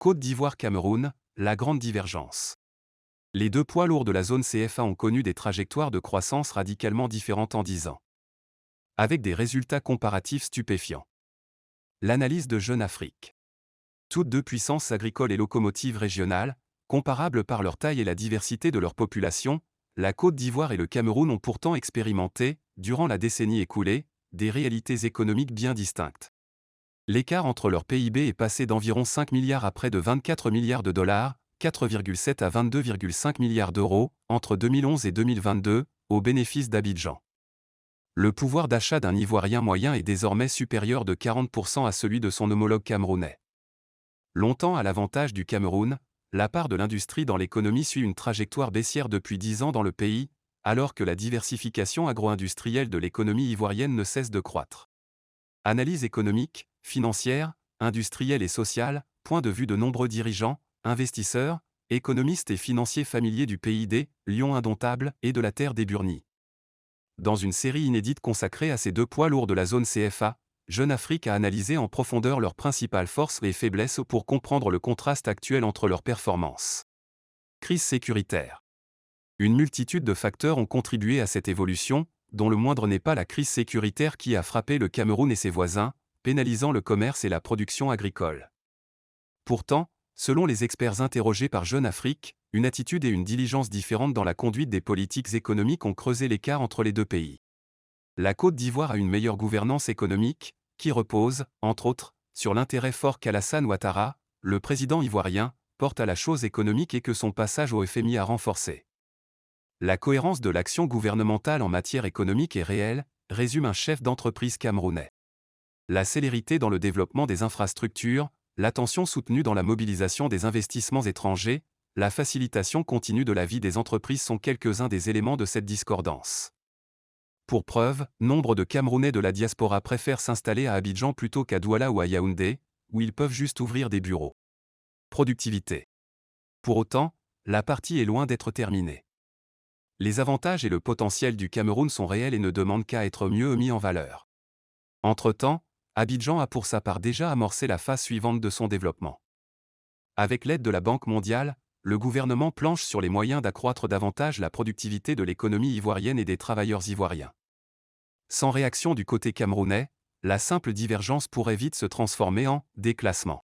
Côte d'Ivoire-Cameroun, la grande divergence. Les deux poids lourds de la zone CFA ont connu des trajectoires de croissance radicalement différentes en 10 ans. Avec des résultats comparatifs stupéfiants. L'analyse de Jeune Afrique. Toutes deux puissances agricoles et locomotives régionales, comparables par leur taille et la diversité de leur population, la Côte d'Ivoire et le Cameroun ont pourtant expérimenté, durant la décennie écoulée, des réalités économiques bien distinctes. L'écart entre leur PIB est passé d'environ 5 milliards à près de 24 milliards de dollars, 4,7 à 22,5 milliards d'euros, entre 2011 et 2022, au bénéfice d'Abidjan. Le pouvoir d'achat d'un Ivoirien moyen est désormais supérieur de 40% à celui de son homologue camerounais. Longtemps à l'avantage du Cameroun, la part de l'industrie dans l'économie suit une trajectoire baissière depuis 10 ans dans le pays, alors que la diversification agro-industrielle de l'économie ivoirienne ne cesse de croître. Analyse économique, financière, industrielle et sociale, point de vue de nombreux dirigeants, investisseurs, économistes et financiers familiers du PID, lion indomptable et de la terre des Burnies. Dans une série inédite consacrée à ces deux poids lourds de la zone CFA, Jeune Afrique a analysé en profondeur leurs principales forces et faiblesses pour comprendre le contraste actuel entre leurs performances. Crise sécuritaire. Une multitude de facteurs ont contribué à cette évolution, dont le moindre n'est pas la crise sécuritaire qui a frappé le Cameroun et ses voisins, pénalisant le commerce et la production agricole. Pourtant, selon les experts interrogés par Jeune Afrique, une attitude et une diligence différentes dans la conduite des politiques économiques ont creusé l'écart entre les deux pays. La Côte d'Ivoire a une meilleure gouvernance économique, qui repose, entre autres, sur l'intérêt fort qu'Alassane Ouattara, le président ivoirien, porte à la chose économique et que son passage au FMI a renforcé. La cohérence de l'action gouvernementale en matière économique est réelle, résume un chef d'entreprise camerounais. La célérité dans le développement des infrastructures, l'attention soutenue dans la mobilisation des investissements étrangers, la facilitation continue de la vie des entreprises sont quelques-uns des éléments de cette discordance. Pour preuve, nombre de Camerounais de la diaspora préfèrent s'installer à Abidjan plutôt qu'à Douala ou à Yaoundé, où ils peuvent juste ouvrir des bureaux. Productivité. Pour autant, la partie est loin d'être terminée. Les avantages et le potentiel du Cameroun sont réels et ne demandent qu'à être mieux mis en valeur. Entre-temps, Abidjan a pour sa part déjà amorcé la phase suivante de son développement. Avec l'aide de la Banque mondiale, le gouvernement planche sur les moyens d'accroître davantage la productivité de l'économie ivoirienne et des travailleurs ivoiriens. Sans réaction du côté camerounais, la simple divergence pourrait vite se transformer en déclassement.